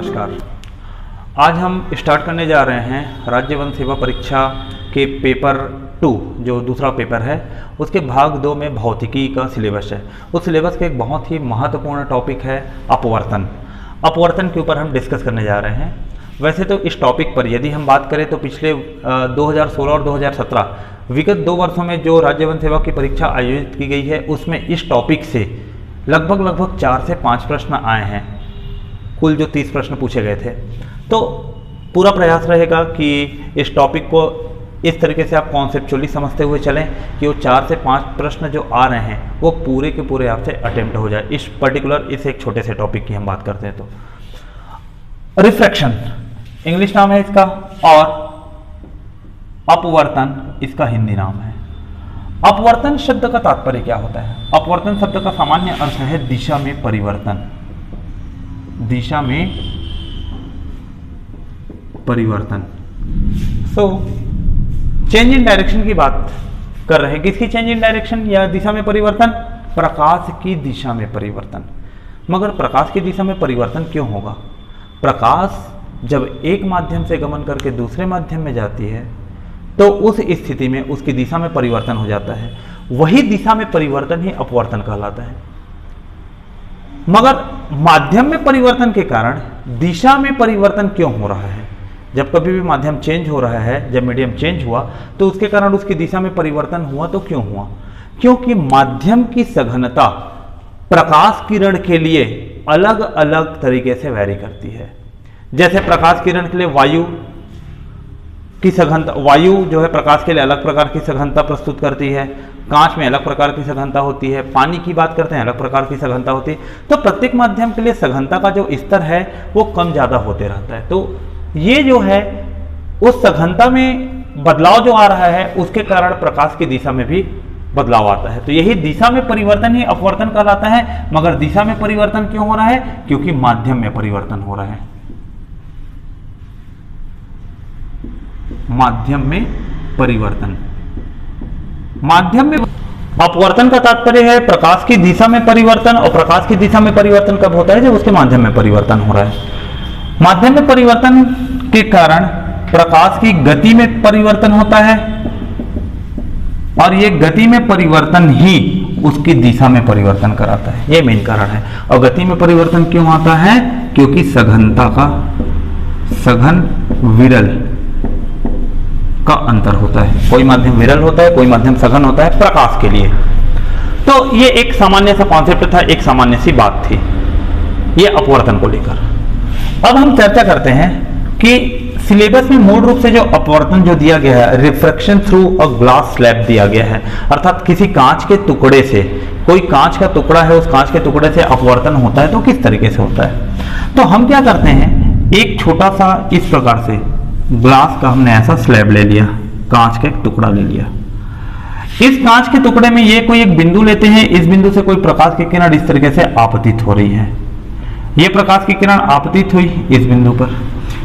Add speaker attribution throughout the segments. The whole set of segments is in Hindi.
Speaker 1: नमस्कार। आज हम स्टार्ट करने जा रहे हैं राज्य वन सेवा परीक्षा के पेपर 2 जो दूसरा पेपर है उसके भाग 2 में भौतिकी का सिलेबस है। उस सिलेबस का एक बहुत ही महत्वपूर्ण टॉपिक है अपवर्तन। अपवर्तन के ऊपर हम डिस्कस करने जा रहे हैं। वैसे तो इस टॉपिक पर यदि हम बात करें तो पिछले 2016 और 2017 विगत 2 वर्षों में जो राज्य वन सेवा की परीक्षा आयोजित की गई है उसमें इस टॉपिक से लगभग 4 से 5 प्रश्न आए हैं। कुल जो 30 प्रश्न पूछे गए थे, तो पूरा प्रयास रहेगा कि इस टॉपिक को इस तरीके से आप कॉन्सेप्चुअली समझते हुए चलें कि वो 4 से 5 प्रश्न जो आ रहे हैं वो पूरे के पूरे आपसे अटेम्प्ट हो जाए। इस एक छोटे से टॉपिक की हम बात करते हैं तो रिफ्रैक्शन इंग्लिश नाम है इसका और अपवर्तन इसका हिंदी नाम है। अपवर्तन शब्द का तात्पर्य क्या होता है? अपवर्तन शब्द का सामान्य अर्थ है दिशा में परिवर्तन। दिशा में परिवर्तन। चेंज इन डायरेक्शन की बात कर रहे हैं। किसकी चेंज इन डायरेक्शन या दिशा में परिवर्तन? प्रकाश की दिशा में परिवर्तन। मगर प्रकाश की दिशा में परिवर्तन क्यों होगा? प्रकाश जब एक माध्यम से गमन करके दूसरे माध्यम में जाती है तो उस स्थिति में उसकी दिशा में परिवर्तन हो जाता है। वही दिशा में परिवर्तन ही अपवर्तन कहलाता है। मगर माध्यम में परिवर्तन के कारण दिशा में परिवर्तन क्यों हो रहा है? जब कभी भी माध्यम चेंज हो रहा है, जब मीडियम चेंज हुआ तो उसके कारण उसकी दिशा में परिवर्तन हुआ। तो क्यों हुआ? क्योंकि माध्यम की सघनता प्रकाश किरण के लिए अलग अलग तरीके से वैरी करती है। जैसे प्रकाश किरण के लिए वायु की सघनता, वायु जो है प्रकाश के लिए अलग प्रकार की सघनता प्रस्तुत करती है, कांच में अलग प्रकार की सघनता होती है, पानी की बात करते हैं अलग प्रकार की सघनता होती है। तो प्रत्येक माध्यम के लिए सघनता का जो स्तर है वो कम ज़्यादा होते रहता है। तो ये जो है उस सघनता में बदलाव जो आ रहा है उसके कारण प्रकाश की दिशा में भी बदलाव आता है। तो यही दिशा में परिवर्तन ही अपवर्तन कहलाता है। मगर दिशा में परिवर्तन क्यों हो रहा है? क्योंकि माध्यम में परिवर्तन हो रहा है। माध्यम में परिवर्तन। माध्यम में अपवर्तन का तात्पर्य है प्रकाश की दिशा में परिवर्तन। और प्रकाश की दिशा में परिवर्तन कब होता है? जब उसके माध्यम में परिवर्तन हो रहा है। माध्यम में परिवर्तन के कारण प्रकाश की गति में परिवर्तन होता है और यह गति में परिवर्तन ही उसकी दिशा में परिवर्तन कराता है। यह मेन कारण है। और गति में परिवर्तन क्यों आता है? क्योंकि सघनता का सघन विरल का अंतर होता है। कोई माध्यम विरल होता है, कोई माध्यम सघन होता है प्रकाश के लिए। तो ये एक सामान्य सा कॉन्सेप्ट था, एक सामान्य सी बात थी ये अपवर्तन को लेकर। अब हम चर्चा करते हैं कि सिलेबस में मूल रूप से जो अपवर्तन जो दिया गया है, refraction through a glass slab दिया गया है। अर्थात किसी कांच के टुकड़े से, कोई कांच का टुकड़ा है, उस कांच के टुकड़े से अपवर्तन होता है तो किस तरीके से होता है? तो हम क्या करते हैं, एक छोटा सा इस प्रकार से ग्लास का हमने ऐसा स्लैब ले लिया, कांच का एक टुकड़ा ले लिया। इस कांच के टुकड़े में ये कोई एक बिंदु लेते हैं। इस बिंदु से कोई प्रकाश की किरण इस तरीके से आपतित हो रही है। ये प्रकाश की किरण आपतित हुई इस बिंदु पर।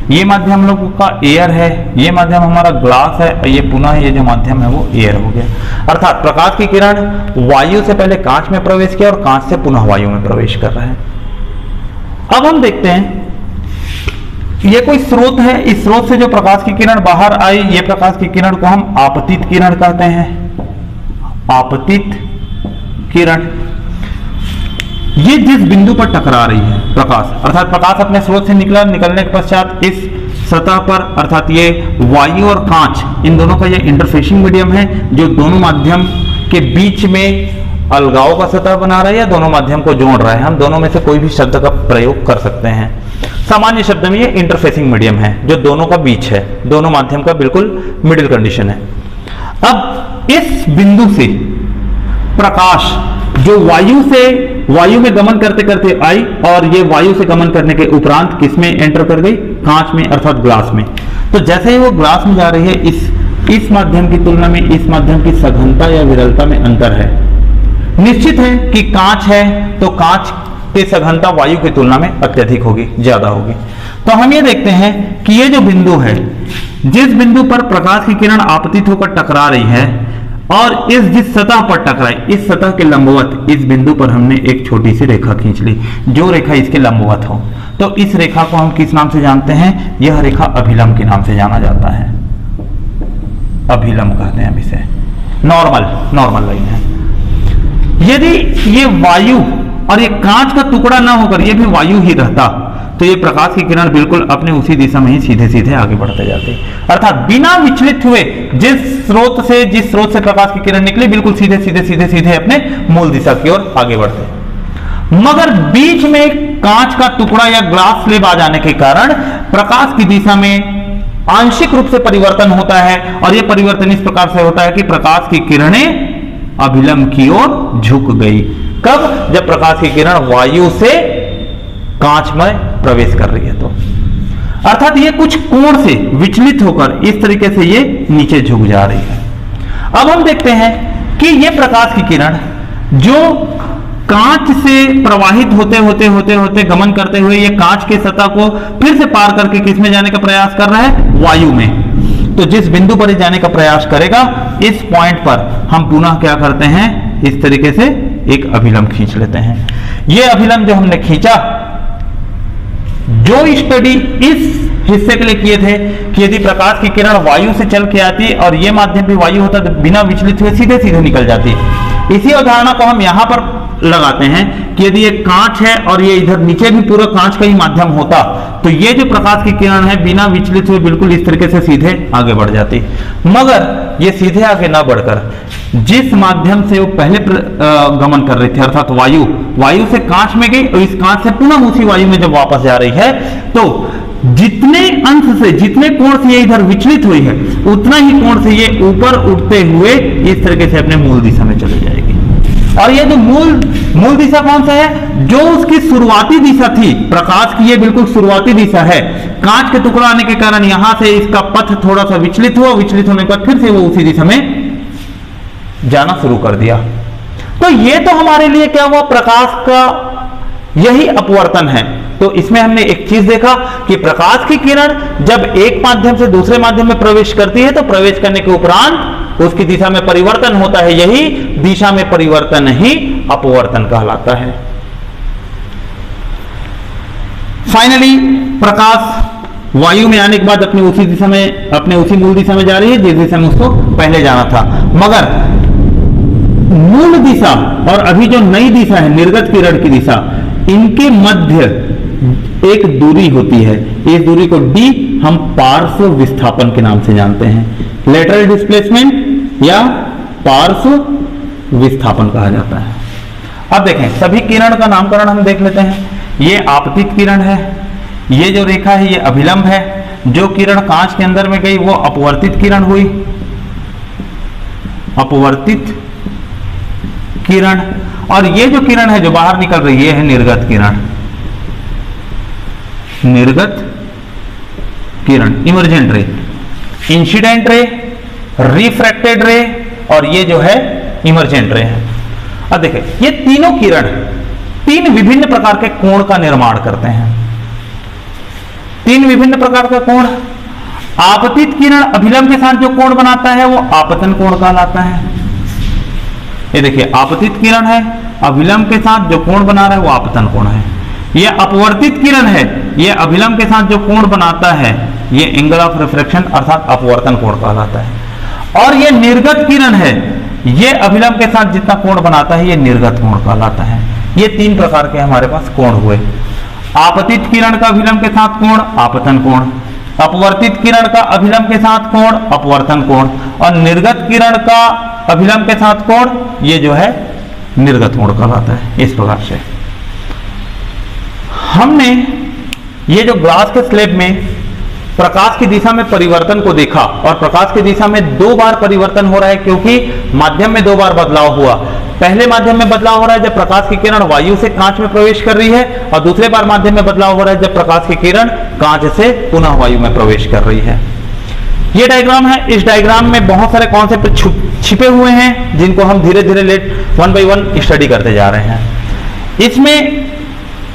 Speaker 1: ये माध्यम हम लोगों का एयर है, ये माध्यम हमारा ग्लास है और ये पुनः ये जो माध्यम है वो एयर हो गया। अर्थात प्रकाश की किरण वायु से पहले कांच में प्रवेश किया और कांच से पुनः वायु में प्रवेश कर रहा है। अब हम देखते हैं ये कोई स्रोत है, इस स्रोत से जो प्रकाश की किरण बाहर आई, ये प्रकाश की किरण को हम आपतित किरण कहते हैं। आपतित किरण ये जिस बिंदु पर टकरा रही है प्रकाश, अर्थात प्रकाश अपने स्रोत से निकलने के पश्चात इस सतह पर, अर्थात ये वायु और कांच, इन दोनों का ये इंटरफेसिंग मीडियम है जो दोनों माध्यम के बीच में अलगाव का सतह बना रहा है या दोनों माध्यम को जोड़ रहा है। हम दोनों में से कोई भी शब्द का प्रयोग कर सकते हैं। सामान्य शब्द में ये इंटरफेसिंग मीडियम है जो दोनों का बीच है, दोनों माध्यम का बिल्कुल मिडिल कंडीशन है। अब इस बिंदु से प्रकाश जो वायु में गमन करते करते आई और ये वायु से गमन करने के उपरांत किस में एंटर कर गई? कांच में, अर्थात ग्लास में। तो जैसे ही वो ग्लास में जा रही है, इस माध्यम की तुलना में इस माध्यम की सघनता या विरलता में अंतर है। निश्चित है कि कांच है तो कांच की सघनता वायु की तुलना में अत्यधिक होगी, ज्यादा होगी। तो हम ये देखते हैं कि ये जो बिंदु है, जिस बिंदु पर प्रकाश की किरण आपतित होकर टकरा रही है, और इस जिस सतह पर टकराए, इस सतह के लंबवत इस बिंदु पर हमने एक छोटी सी रेखा खींच ली, जो रेखा इसके लंबवत हो, तो इस रेखा को हम किस नाम से जानते हैं? यह रेखा अभिलंब के नाम से जाना जाता है। अभिलंब कहते हैं हम इसे। नॉर्मल लाइन है। यदि ये वायु और ये कांच का टुकड़ा ना होकर ये भी वायु ही रहता, तो ये प्रकाश की किरण बिल्कुल अपने उसी दिशा में ही सीधे सीधे आगे बढ़ते जाते, अर्थात बिना विचलित हुए जिस स्रोत से प्रकाश की किरण निकली, बिल्कुल सीधे अपने मूल दिशा की ओर आगे बढ़ते। मगर बीच में कांच का टुकड़ा या ग्लास स्लैब आ जाने के कारण प्रकाश की दिशा में आंशिक रूप से परिवर्तन होता है, और यह परिवर्तन इस प्रकार से होता है कि प्रकाश की किरणें अभिलंब की ओर झुक गई। कब? जब प्रकाश की किरण वायु से कांच में प्रवेश कर रही है, तो अर्थात ये कुछ कोण से विचलित होकर इस तरीके से ये नीचे झुक जा रही है। अब हम देखते हैं कि ये प्रकाश की किरण जो कांच से प्रवाहित होते गमन करते हुए ये कांच के सतह को फिर से पार करके किस में जाने का प्रयास कर रहा है? वायु में। तो जिस बिंदु पर जाने का प्रयास करेगा, इस पॉइंट पर हम पुनः क्या करते हैं? इस तरीके से एक अभिलंब खींच लेते हैं। यह अभिलंब जो हमने खींचा, जो स्टडी इस हिस्से के लिए किए थे कि यदि प्रकाश की किरण वायु से चल के आती और यह माध्यम भी वायु होता तो बिना विचलित हुए सीधे सीधे निकल जाती। इसी अवधारणा को हम यहां पर लगाते हैं कि यदि ये कांच है और ये इधर नीचे भी पूरा कांच का ही माध्यम होता, तो ये जो प्रकाश की किरण है बिना विचलित हुए बिल्कुल इस तरीके से सीधे आगे बढ़ जाती। मगर ये सीधे आगे ना बढ़कर जिस माध्यम से वो पहले गमन कर रही थी, अर्थात वायु से कांच में गई और इस कांच से पुनः उसी वायु में जब वापस जा रही है, तो जितने अंश से, जितने कोण से ये इधर विचलित हुई है, उतना ही कोण से ये ऊपर उठते हुए इस तरीके से अपने मूल दिशा में चले जाएगी। और ये जो मूल दिशा कौन सा है? जो उसकी शुरुआती दिशा थी प्रकाश की, ये बिल्कुल शुरुआती दिशा है। कांच के टुकड़ा आने के कारण यहां से इसका पथ थोड़ा सा विचलित हुआ, विचलित होने के बाद फिर से वो उसी दिशा में जाना शुरू कर दिया। तो ये तो हमारे लिए क्या हुआ? प्रकाश का यही अपवर्तन है। तो इसमें हमने एक चीज देखा कि प्रकाश की किरण जब एक माध्यम से दूसरे माध्यम में प्रवेश करती है, तो प्रवेश करने के उपरांत उसकी दिशा में परिवर्तन होता है। यही दिशा में परिवर्तन ही अपवर्तन कहलाता है। फाइनली प्रकाश वायु में आने के बाद अपनी उसी दिशा में, अपने उसी मूल दिशा में जा रही है जिस दिशा में उसको पहले जाना था। मगर मूल दिशा और अभी जो नई दिशा है निर्गत किरण की दिशा, इनके मध्य एक दूरी होती है। इस दूरी को d हम पार्श्व विस्थापन के नाम से जानते हैं। लेटरल डिस्प्लेसमेंट या पार्श्व विस्थापन कहा जाता है। अब देखें, सभी किरण का नामकरण हम देख लेते हैं। ये आपतित किरण है, ये जो रेखा है ये अभिलंब है, जो किरण कांच के अंदर में गई वो अपवर्तित किरण हुई, अपवर्तित किरण। और ये जो किरण है जो बाहर निकल रही है, ये है निर्गत किरण, निर्गत किरण, emergent ray, incident ray, refracted ray, और ये जो है इमर्जेंट रे है। अब देखिए, ये तीनों किरण तीन विभिन्न प्रकार के कोण का निर्माण करते हैं। तीन विभिन्न प्रकार का कोण। आपतित किरण अभिलंब के साथ जो कोण बनाता है वो आपतन कोण कहलाता है। ये देखिए, आपतित किरण है, अभिलंब के साथ जो कोण बना रहा है वो आपतन कोण है। यह अपवर्तित किरण है, यह अभिलंब के साथ जो कोण बनाता है ये एंगल ऑफ रिफ्रैक्शन अर्थात अपवर्तन कोण कहलाता है। और यह निर्गत किरण है, यह अभिलंब के साथ जितना कोण बनाता है ये निर्गत कोण कहलाता है। ये तीन प्रकार के हमारे पास कोण हुए। आपतित किरण का अभिलंब के साथ कोण आपतन कोण, अपवर्तित किरण का अभिलंब के साथ कोण अपवर्तन कोण, और निर्गत किरण का अभिलंब के साथ कोण ये जो है निर्गत कोण कहलाता है। इस प्रकार से हमने ये जो ग्लास के स्लैब में प्रकाश की दिशा में परिवर्तन को देखा, और प्रकाश की दिशा में दो बार परिवर्तन हो रहा है क्योंकि माध्यम में दो बार बदलाव हुआ। पहले माध्यम में बदलाव हो रहा है जब प्रकाश की किरण वायु से कांच में प्रवेश कर रही है, और दूसरे बार माध्यम में बदलाव हो रहा है जब प्रकाश की किरण कांच से पुनः वायु में प्रवेश कर रही है। ये डायग्राम है। इस डायग्राम में बहुत सारे कॉन्सेप्ट छिपे हुए हैं जिनको हम धीरे धीरे वन बाय वन स्टडी करते जा रहे हैं। इसमें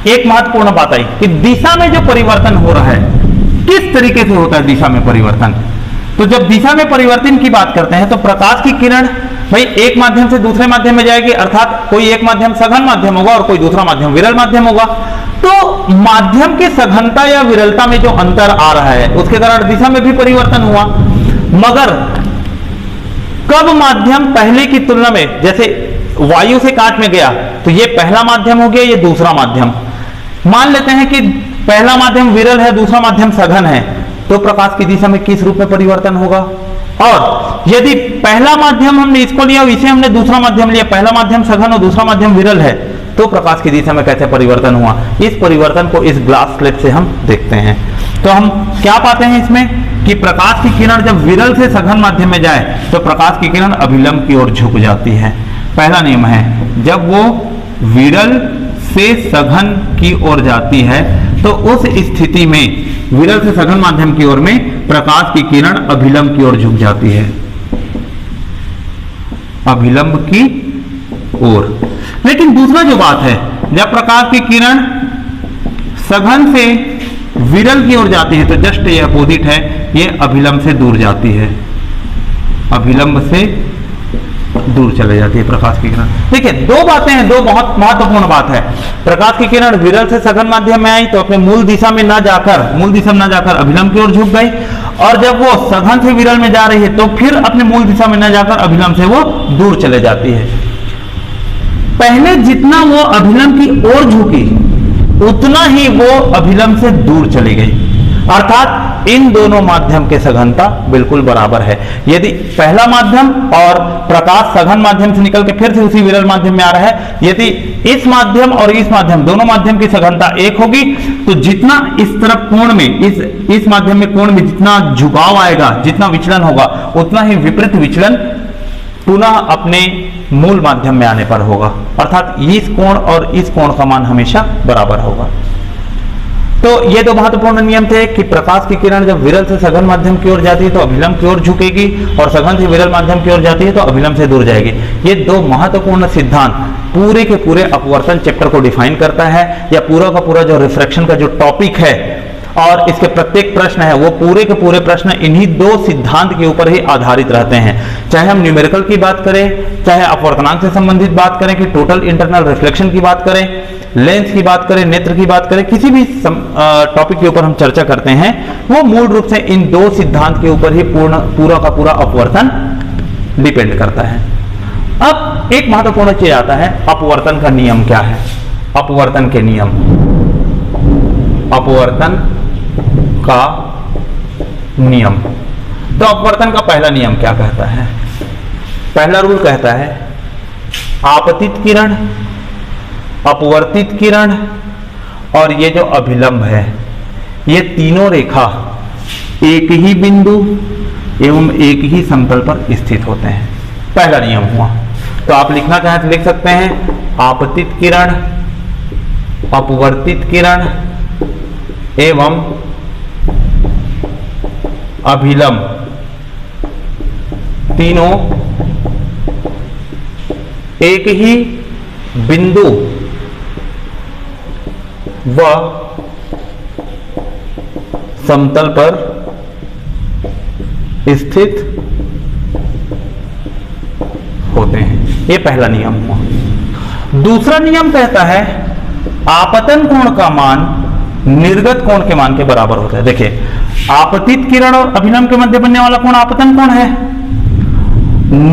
Speaker 1: एक महत्वपूर्ण बात आई कि दिशा में जो परिवर्तन हो रहा है किस तरीके से होता है दिशा में परिवर्तन। तो जब दिशा में परिवर्तन की बात करते हैं तो प्रकाश की किरण भाई एक माध्यम से दूसरे माध्यम में जाएगी, अर्थात कोई एक माध्यम सघन माध्यम होगा और कोई दूसरा माध्यम विरल माध्यम होगा। तो माध्यम की सघनता या विरलता में जो अंतर आ रहा है उसके कारण दिशा में भी परिवर्तन हुआ। मगर कब माध्यम पहले की तुलना में, जैसे वायु से कांच में गया तो ये पहला माध्यम हो गया, ये दूसरा माध्यम। मान लेते हैं कि पहला माध्यम विरल है, दूसरा माध्यम सघन है, तो प्रकाश की दिशा में किस रूप में परिवर्तन होगा? और यदि पहला माध्यम हमने इसको लिया, इसे हमने दूसरा माध्यम लिया, पहला माध्यम सघन और दूसरा माध्यम विरल है, तो प्रकाश की दिशा में कैसे परिवर्तन हुआ? इस परिवर्तन को इस ग्लास स्लेब से हम देखते हैं। तो हम क्या पाते हैं इसमें कि प्रकाश की किरण जब विरल से सघन माध्यम में जाए तो प्रकाश की किरण अभिलंब की ओर झुक जाती है। पहला नियम है, जब वो विरल से सघन की ओर जाती है तो उस स्थिति में विरल से सघन माध्यम की ओर में प्रकाश की किरण अभिलंब की ओर झुक जाती है, अभिलंब की ओर। लेकिन दूसरा जो बात है, जब प्रकाश की किरण सघन से विरल की ओर जाती है तो जस्ट ये अपोजिट है, ये अभिलंब से दूर जाती है, अभिलंब से दूर चले जाती है प्रकाश की किरण। देखिए दो बातें हैं, दो बहुत महत्वपूर्ण बात है। प्रकाश की किरण विरल से सघन माध्यम में आई तो अपने मूल दिशा में ना जाकर अभिलंब की ओर झुक गई, और जब वो सघन से विरल में जा रही है तो फिर अपने मूल दिशा में ना जाकर अभिलंब से वो दूर चले जाती है। पहले जितना वो अभिलंब की ओर झुकी उतना ही वो अभिलंब से दूर चली गई, अर्थात इन दोनों माध्यम के सघनता बिल्कुल बराबर है। यदि पहला माध्यम और प्रकाश सघन माध्यम से निकल के फिर से उसी विरल माध्यम में आ रहा है, यदि इस माध्यम और इस माध्यम दोनों माध्यम की सघनता एक होगी तो जितना इस तरफ कोण में, इस माध्यम में कोण में जितना झुकाव आएगा, जितना विचलन होगा, उतना ही विपरीत विचलन पुनः अपने मूल माध्यम में आने पर होगा, अर्थात इस कोण और इस कोण का मान हमेशा बराबर होगा। तो ये दो महत्वपूर्ण नियम थे कि प्रकाश की किरण जब विरल से सघन माध्यम की ओर जाती है तो अभिलंब की ओर झुकेगी, और सघन से विरल माध्यम की ओर जाती है तो अभिलंब से दूर जाएगी। ये दो महत्वपूर्ण सिद्धांत पूरे के पूरे अपवर्तन चैप्टर को डिफाइन करता है, या पूरा का पूरा जो रिफ्रैक्शन का जो टॉपिक है और इसके प्रत्येक प्रश्न है वो पूरे के पूरे प्रश्न इन्हीं दो सिद्धांत के ऊपर ही आधारित रहते हैं। चाहे हम न्यूमेरिकल की बात करें, चाहे अपवर्तनांक से संबंधित बात करें, कि टोटल इंटरनल रिफ्लेक्शन की बात करें, लेंस की बात करें, नेत्र की बात करें, किसी भी टॉपिक के ऊपर हम चर्चा करते हैं, वो मूल रूप से इन दो सिद्धांत के ऊपर ही पूरा का पूरा अपवर्तन डिपेंड करता है। अब एक महत्वपूर्ण चीज आता है, अपवर्तन का नियम क्या है? अपवर्तन के नियम, अपवर्तन का नियम। तो अपवर्तन का पहला नियम क्या कहता है? पहला रूल कहता है आपतित किरण, अपवर्तित किरण और ये जो अभिलंब है, ये तीनों रेखा एक ही बिंदु एवं एक ही समतल पर स्थित होते हैं। पहला नियम हुआ। तो आप लिखना चाहें तो लिख सकते हैं आपतित किरण, अपवर्तित किरण एवं अभिलंब तीनों एक ही बिंदु व समतल पर स्थित होते हैं। यह पहला नियम हुआ। दूसरा नियम कहता है आपतन कोण का मान निर्गत कोण के मान के बराबर होता है। देखिए आपतित किरण और अभिलंब के मध्य बनने वाला कोण आपतन कोण है,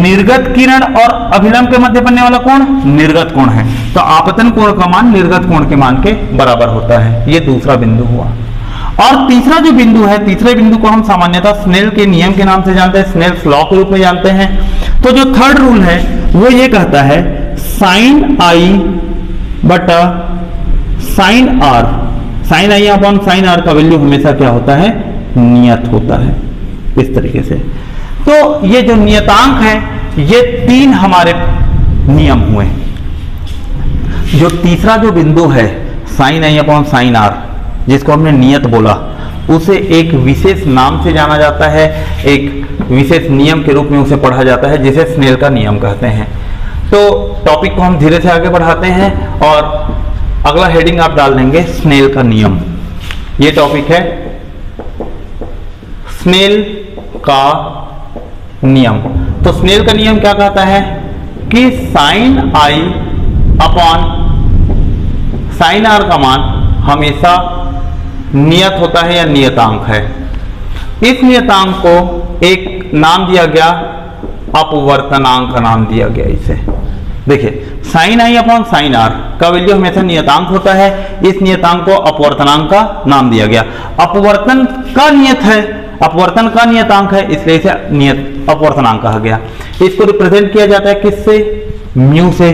Speaker 1: निर्गत किरण और अभिलंब के मध्य बनने वाला कोण निर्गत कोण है। तो आपतन कोण का मान निर्गत कोण के मान के बराबर होता है। यह दूसरा बिंदु हुआ। और तीसरा जो बिंदु है, तीसरे बिंदु को हम सामान्यतः स्नेल के नियम के नाम से जानते हैं, स्नेल्स लॉ के रूप में जानते हैं। तो जो थर्ड रूल है वो ये कहता है साइन आई बटा sine R, sine I upon sine R का वैल्यू हमेशा क्या होता है? नियत होता है, इस तरीके से। तो ये जो नियतांक है, ये तीन हमारे नियम हुए। जो तीसरा जो बिंदु है sine I upon sine R, जिसको हमने नियत बोला, उसे एक विशेष नाम से जाना जाता है, एक विशेष नियम के रूप में उसे पढ़ा जाता है, जिसे स्नेल का नियम कहते हैं। तो टॉपिक को हम धीरे से आगे बढ़ाते हैं और अगला हेडिंग आप डाल देंगे स्नेल का नियम। ये टॉपिक है स्नेल का नियम। तो स्नेल का नियम क्या कहता है कि sine I upon sine R का मान हमेशा नियत होता है या नियतांक है। इस नियतांक को एक नाम दिया गया, अपवर्तनांक का नाम दिया गया इसे। देखिए sine I upon sine R का वैल्यू हमेशा नियतांक होता है, इस नियतांक को अपवर्तनांक का नाम दिया गया। अपवर्तन का नियत है, अपवर्तन का नियतांक है, इसलिए इसे नियत अपवर्तनांक कहा गया। इसको रिप्रेजेंट किया जाता है किससे, म्यू से,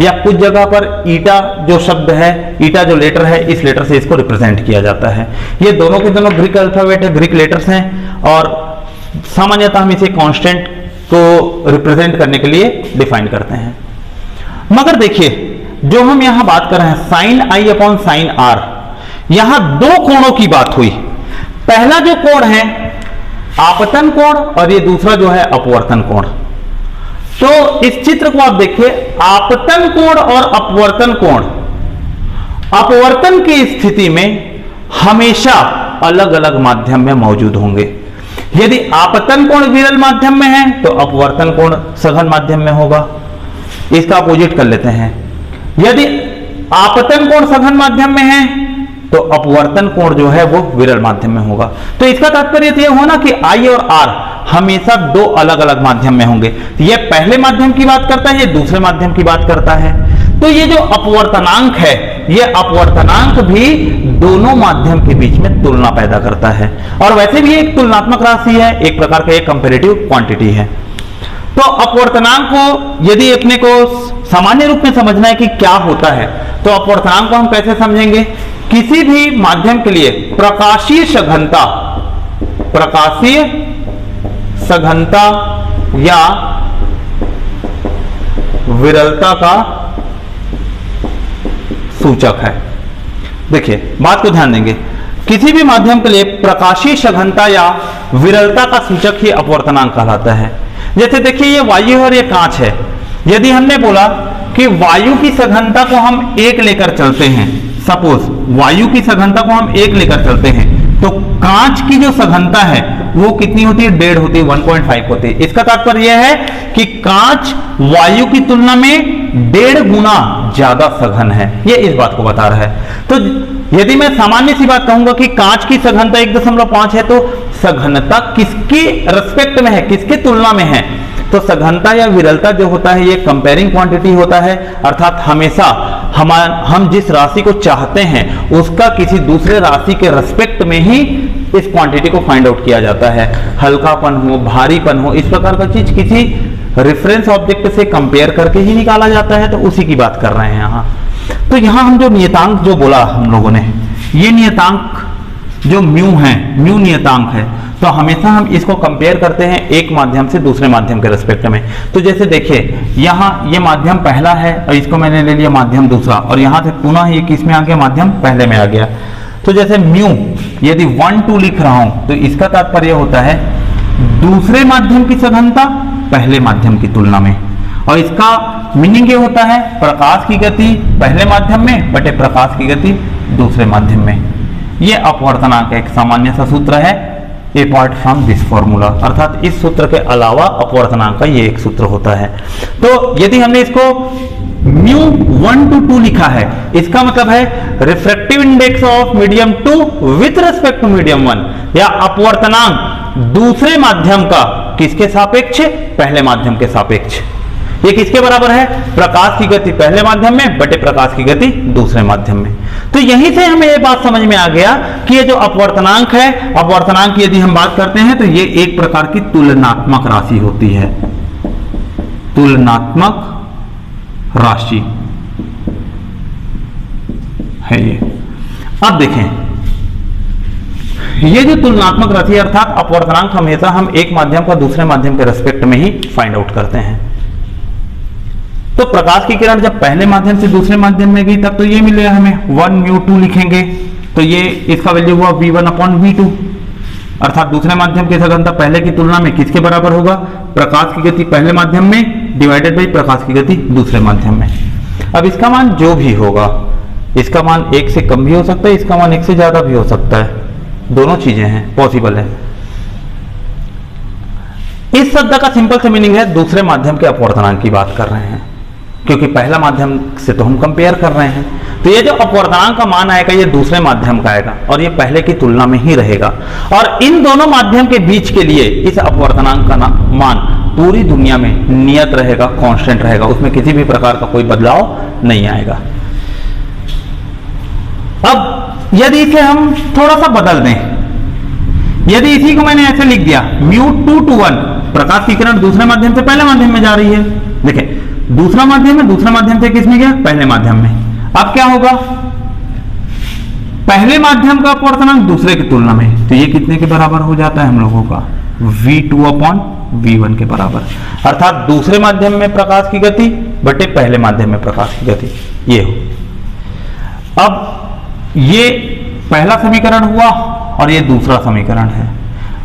Speaker 1: या कुछ जगह पर ईटा जो शब्द है, ईटा जो लेटर है, इस लेटर से इसको रिप्रेजेंट किया जाता है। ये दोनों के दोनों ग्रीक अल्फाबेट है, ग्रीक लेटर्स हैं, और सामान्यतः हम इसे कांस्टेंट को रिप्रेजेंट करने के लिए डिफाइन करते हैं। मगर देखिए जो हम यहां बात कर रहे हैं sine I upon sine R, यहां दो कोणों की बात हुई। पहला जो कोण है आपतन कोण और ये दूसरा जो है अपवर्तन कोण। तो इस चित्र को आप देखिए, आपतन कोण और अपवर्तन कोण अपवर्तन की स्थिति में हमेशा अलग अलग माध्यम में मौजूद होंगे। यदि आपतन कोण विरल माध्यम में है तो अपवर्तन कोण सघन माध्यम में होगा। इसका अपोजिट कर लेते हैं, यदि आपतन कोण सघन माध्यम में है तो अपवर्तन कोण जो है वो विरल माध्यम में होगा। तो इसका तात्पर्य यह होना कि आई और आर हमेशा दो अलग अलग माध्यम में होंगे। ये पहले माध्यम की बात करता है, ये दूसरे माध्यम की बात करता है। तो ये जो अपवर्तनांक है, ये अपवर्तनांक भी दोनों माध्यम के बीच में तुलना पैदा करता है, और वैसे भी एक तुलनात्मक राशि है, एक प्रकार का एक कंपैरेटिव क्वांटिटी है। तो अपवर्तनांक को यदि अपने को सामान्य रूप में समझना है कि क्या होता है, तो अपवर्तनांक को हम कैसे समझेंगे, किसी भी माध्यम के लिए प्रकाशीय सघनता, प्रकाशीय सघनता या विरलता का सूचक है। देखिए बात को ध्यान देंगे, किसी भी माध्यम के लिए प्रकाशीय सघनता या विरलता का सूचक ही अपवर्तनांक कहलाता है। जैसे देखिए ये वायु और ये कांच है, यदि हमने बोला कि वायु की सघनता को हम 1 लेकर चलते हैं, सपोज वायु की सघनता को हम 1 लेकर चलते हैं, तो कांच की जो सघनता है वो कितनी होती है, 1.5 होती है, 1.5 होती है। इसका तात्पर्य यह है कि कांच वायु की तुलना में 1.5 गुना ज्यादा सघन है, ये इस बात को बता रहा है। तो यदि मैं सामान्य सी बात कहूंगा कि कांच की सघनता 1.5 है, तो सघनता किसके रेस्पेक्ट में है, किसकी तुलना में है, तो सघनता या विरलता जो होता है ये कंपेयरिंग क्वांटिटी होता है, अर्थात हमेशा हम जिस राशि को चाहते हैं उसका किसी दूसरे राशि के रेस्पेक्ट में ही इस क्वांटिटी को फाइंड आउट किया जाता है। हल्कापन हो, भारीपन हो, इस प्रकार का चीज किसी रेफरेंस ऑब्जेक्ट से कंपेयर करके ही निकाला जाता है, तो उसी की बात कर रहे हैं यहाँ। तो यहाँ हम जो नियतांक जो बोला हम लोगों ने, ये नियतांक जो म्यू है, म्यू नियतांक है, तो हमेशा हम इसको कंपेयर करते हैं एक माध्यम से दूसरे माध्यम के रेस्पेक्ट में। तो जैसे देखिए यहाँ ये माध्यम पहला है और इसको मैंने ले लिया माध्यम दूसरा, और यहाँ से पुनः ये किस में आ गया, माध्यम पहले में आ गया। तो जैसे म्यू यदि 1, 2 लिख रहा हूं तो इसका तात्पर्य होता है दूसरे माध्यम की सघनता पहले माध्यम की तुलना में, और इसका मीनिंग ये होता है प्रकाश की गति पहले माध्यम में बटे प्रकाश की गति दूसरे माध्यम में। ये अपवर्तनांक एक सामान्य सा सूत्र है, अपार्ट फ्रॉम दिस फॉर्मूला, अर्थात इस सूत्र के अलावा अपवर्तनांक का ये एक सूत्र होता है। तो यदि हमने इसको म्यू 1 to 2 लिखा है, इसका मतलब है refractive index of medium 2 with respect to medium 1, या अपवर्तनांक दूसरे माध्यम का किसके सापेक्ष, पहले माध्यम के सापेक्ष। ये किसके बराबर है, प्रकाश की गति पहले माध्यम में बटे प्रकाश की गति दूसरे माध्यम में। तो यहीं से हमें ये बात समझ में आ गया कि ये जो अपवर्तनांक है, अपवर्तनांक की यदि हम बात करते हैं तो ये एक प्रकार की तुलनात्मक राशि होती है, तुलनात्मक राशि है ये। अब देखें ये जो तुलनात्मक राशि अर्थात अपवर्तनांक हमेशा हम एक माध्यम का दूसरे माध्यम के रेस्पेक्ट में ही फाइंड आउट करते हैं। तो प्रकाश की किरण जब पहले माध्यम से दूसरे माध्यम में गई तब तो ये मिलेगा हमें 1 म्यू 2 लिखेंगे, तो ये इसका वैल्यू हुआ v1 अपॉन v2, अर्थात दूसरे माध्यम की सघनता पहले की तुलना में किसके बराबर होगा, प्रकाश की गति पहले माध्यम में डिवाइडेड बाई प्रकाश की गति दूसरे माध्यम में। अब इसका मान जो भी होगा, इसका मान 1 से कम भी हो सकता है, इसका मान 1 से ज्यादा भी हो सकता है, दोनों चीजें हैं, पॉसिबल है। इस शब्द का सिंपल से मीनिंग है दूसरे माध्यम के अपवर्तनांक की बात कर रहे हैं, क्योंकि पहला माध्यम से तो हम कंपेयर कर रहे हैं। तो ये जो अपवर्तनांक का मान आएगा ये दूसरे माध्यम का आएगा और ये पहले की तुलना में ही रहेगा, और इन दोनों माध्यम के बीच के लिए इस अपवर्तनांक का मान पूरी दुनिया में नियत रहेगा, कांस्टेंट रहेगा, उसमें किसी भी प्रकार का कोई बदलाव नहीं आएगा। अब यदि इसे हम थोड़ा सा बदल दें, यदि इसी को मैंने ऐसे लिख दिया μ2 प्रकाश की किरण दूसरे माध्यम से पहले माध्यम में जा रही है, देखिए दूसरा माध्यम है, दूसरे माध्यम से किसमें गया, पहले माध्यम में। अब क्या होगा, पहले माध्यम का अपवर्तनांक दूसरे की तुलना में, तो ये कितने के बराबर हो जाता है हम लोगों का, v2/v1 के बराबर, अर्थात दूसरे माध्यम में प्रकाश की गति बटे पहले माध्यम में प्रकाश की गति, ये हो। अब ये पहला समीकरण हुआ और ये दूसरा समीकरण है।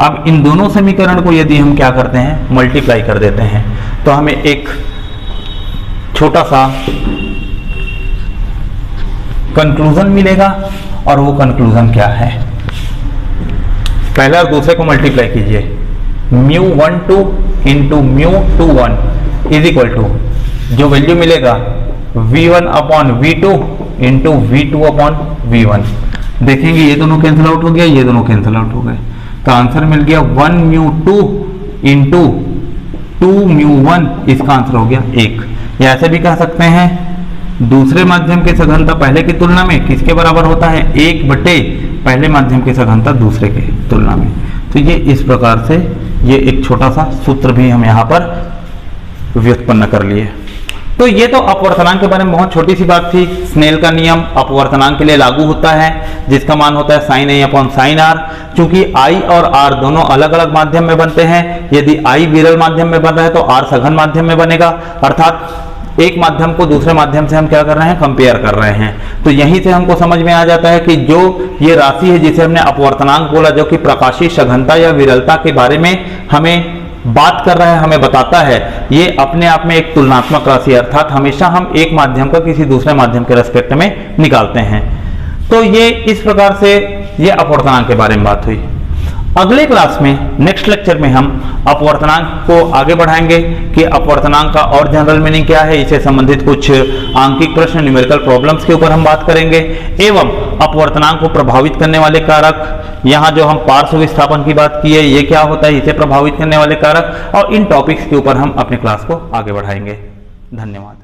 Speaker 1: अब इन दोनों समीकरण को यदि हम क्या करते हैं, मल्टीप्लाई कर देते हैं, तो हमें एक छोटा सा कंक्लूजन मिलेगा, और वो कंक्लूजन क्या है, पहले और दूसरे को मल्टीप्लाई कीजिए, μ12 इंटू μ21 इज इक्वल टू, जो वैल्यू मिलेगा v1/v2 इंटू v2/v1। देखेंगे ये दोनों कैंसिल आउट हो गया, ये दोनों कैंसिल आउट हो गए, तो आंसर मिल गया 1μ2 इंटू 2μ1, इसका आंसर हो गया 1। या ऐसे भी कह सकते हैं दूसरे माध्यम की सघनता पहले की तुलना में किसके बराबर होता है, 1 बटे पहले माध्यम की सघनता दूसरे की तुलना में। तो ये इस प्रकार से ये एक छोटा सा सूत्र भी हम यहाँ पर व्युत्पन्न कर लिए। तो ये तो अपवर्तनांक के बारे में बहुत छोटी सी बात थी। स्नेल का नियम अपवर्तनांक के लिए लागू होता है, जिसका मान होता है sin A/sin R। चूंकि I और R दोनों अलग अलग माध्यम में बनते हैं, यदि I विरल माध्यम में बन रहा है तो R सघन माध्यम में बनेगा, अर्थात एक माध्यम को दूसरे माध्यम से हम क्या कर रहे हैं, कंपेयर कर रहे हैं। तो यहीं से हमको समझ में आ जाता है कि जो ये राशि है जिसे हमने अपवर्तनांक बोला, जो कि प्रकाशीय सघनता या विरलता के बारे में हमें बात कर रहा है, हमें बताता है, ये अपने आप में एक तुलनात्मक राशि, अर्थात हमेशा हम एक माध्यम का किसी दूसरे माध्यम के रेस्पेक्ट में निकालते हैं। तो ये इस प्रकार से ये अपवर्तनांक के बारे में बात हुई। अगले क्लास में, नेक्स्ट लेक्चर में हम अपवर्तनांक को आगे बढ़ाएंगे कि अपवर्तनांक का और जनरल मीनिंग क्या है, इससे संबंधित कुछ आंकिक प्रश्न, न्यूमेरिकल प्रॉब्लम्स के ऊपर हम बात करेंगे, एवं अपवर्तनांक को प्रभावित करने वाले कारक, यहाँ जो हम पार्श्व विस्थापन की बात की है ये क्या होता है, इसे प्रभावित करने वाले कारक, और इन टॉपिक्स के ऊपर हम अपने क्लास को आगे बढ़ाएंगे। धन्यवाद।